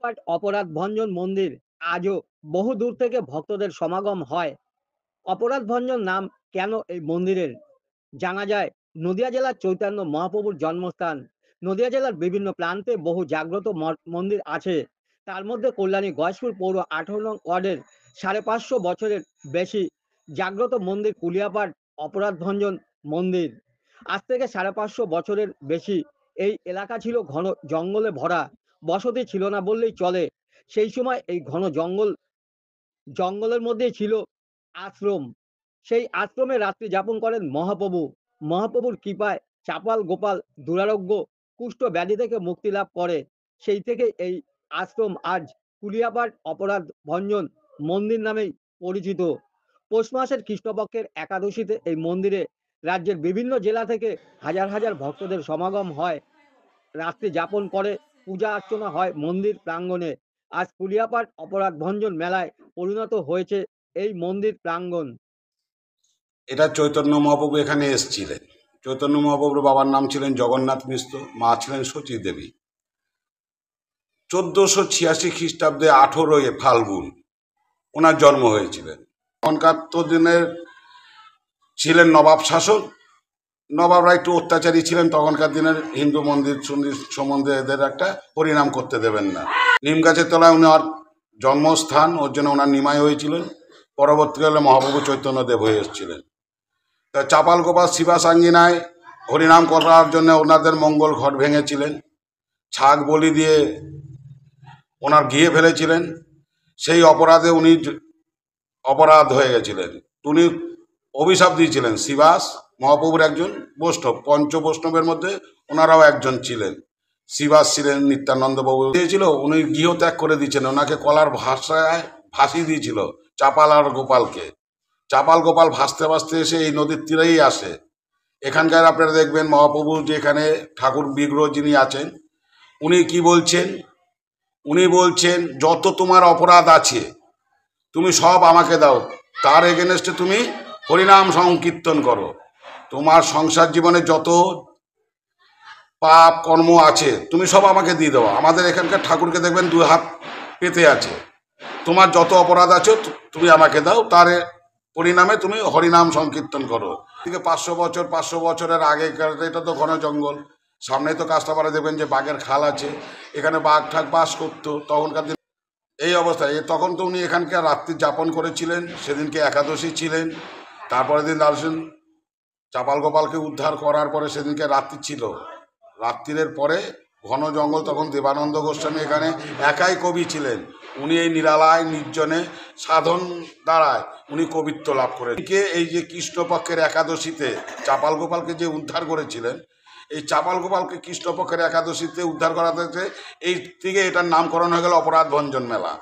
কুলিয়াপাট অপরাধ ভঞ্জন মন্দির আজও বহু দূর থেকে ভক্তদের সমাগম হয়। অপরাধ ভঞ্জন নাম কেন এই মন্দিরের? জানা যায় নদিয়া জেলার চৈতন্য মহাপ্রভুর জন্মস্থান। নদিয়া জেলার বিভিন্ন প্রান্তে বহু জাগ্রত মন্দির আছে। তার মধ্যে কল্যাণী গয়েশপুর পৌর 18 নং ওয়ার্ডের 550 বছরের বেশি জাগ্রত মন্দির কুলিয়াপাট অপরাধ ভঞ্জন মন্দির। আজ থেকে 550 বছরের বেশি এই এলাকা ছিল ঘন জঙ্গলে ভরা। বসতি ছিল না বললেই চলে। সেই সময় এই ঘন জঙ্গলের মধ্যেই ছিল আশ্রম। সেই আশ্রমে রাত্রি যাপন করেন মহাপ্রভু। মহাপ্রভুর কৃপায় চাপাল গোপাল দুরারোগ্য কুষ্ঠ ব্যাধি থেকে মুক্তি লাভ করে। সেই থেকে এই আশ্রম আজ কুলিয়াপাট অপরাধ ভঞ্জন মন্দির নামেই পরিচিত। পৌষ মাসের কৃষ্ণপক্ষের একাদশীতে এই মন্দিরে রাজ্যের বিভিন্ন জেলা থেকে হাজার হাজার ভক্তদের সমাগম হয়। রাত্রি যাপন করে পূজা অর্চনা হয় মন্দির প্রাঙ্গণে। আজ কুলিয়াপাট অপরাধ ভঞ্জন মেলায় পরিণত হয়েছে এই মন্দির প্রাঙ্গণ। এটা চৈতন্য মহাপ্রভু এখানে এসেছিলেন। চৈতন্য মহাপ্রভুর বাবার নাম ছিলেন জগন্নাথ মিশ্র, মা ছিলেন সচী দেবী। 1486 খ্রিস্টাব্দে 18 ফাল্গুন ওনার জন্ম হয়েছিলেন। তখনকার তো দিনের ছিলেন নবাব শাসক। নবাবরা একটু অত্যাচারী ছিলেন তখনকার দিনের। হিন্দু মন্দির সম্বন্ধে এদের একটা পরিণাম করতে দেবেন না। নিম গাছের তলায় ওনার জন্মস্থান, ওর জন্য ওনার নিমাই হয়েছিলেন। পরবর্তীকালে মহাপ্রভু চৈতন্যদেব হয়ে এসেছিলেন। তা চাপাল গোপাল শিবাসাঙ্গিনায় হরিনাম করার জন্য ওনাদের মঙ্গল ঘট ভেঙেছিলেন। ছাগ বলি দিয়ে ওনার ঘিয়ে ফেলেছিলেন। সেই অপরাধে উনি অপরাধ হয়ে গেছিলেন। উনি অভিশাপ দিয়েছিলেন। শিবাস মহাপ্রভুর একজন বৈষ্ণব, পঞ্চ বৈষ্ণবের মধ্যে ওনারাও একজন ছিলেন। শিবাস ছিলেন নিত্যানন্দ বাবু দিয়েছিল, উনি গৃহত্যাগ করে দিয়েছিলেন। ওনাকে কলার ভাষায় ভাসিয়ে দিয়েছিল চাপাল আর গোপালকে। চাপাল গোপাল ভাসতে ভাসতে এসে এই নদীর তীরেই আসে। এখানকার আপনারা দেখবেন মহাপ্রভু যেখানে ঠাকুর বিগ্রহ যিনি আছেন উনি কি বলছেন? উনি বলছেন যত তোমার অপরাধ আছে তুমি সব আমাকে দাও, তার এগেনস্টে তুমি হরিনাম সংকীর্তন করো। তোমার সংসার জীবনে যত পাপ কর্ম আছে তুমি সব আমাকে দিয়ে দাও। আমাদের এখানকার ঠাকুরকে দেখবেন 2 হাত পেতে আছে। তোমার যত অপরাধ আছে তুমি আমাকে দাও, তার পরিণামে তুমি হরিনাম সংকীর্তন করো। থেকে 500 বছরের আগেকার, এটা তো ঘন জঙ্গল। সামনে তো কাস্টাপাড়া দেখবেন যে বাঘের খাল আছে, এখানে বাঘ ঠাক বাস করতো তখনকার দিন। এই অবস্থায় তখন তো উনি এখানকার রাত্রি যাপন করেছিলেন। সেদিনকে একাদশী ছিলেন। তারপরের দিন আসেন চাপাল গোপালকে উদ্ধার করার পরে সেদিনকে রাত্রি ছিল। রাত্রির পরে ঘন জঙ্গল, তখন দেবানন্দ গোস্বামী এখানে একাই কবি ছিলেন। উনি এই নিরালায় নির্জনে সাধন দ্বারায় উনি কবিত্ব লাভ করেন। এই যে কৃষ্ণপক্ষের একাদশীতে চাপাল গোপালকে যে উদ্ধার করেছিলেন, এই চাপাল গোপালকে কৃষ্ণপক্ষের একাদশীতে উদ্ধার করাতে এই থেকে এটার নামকরণ হয়ে গেল অপরাধ ভঞ্জন মেলা।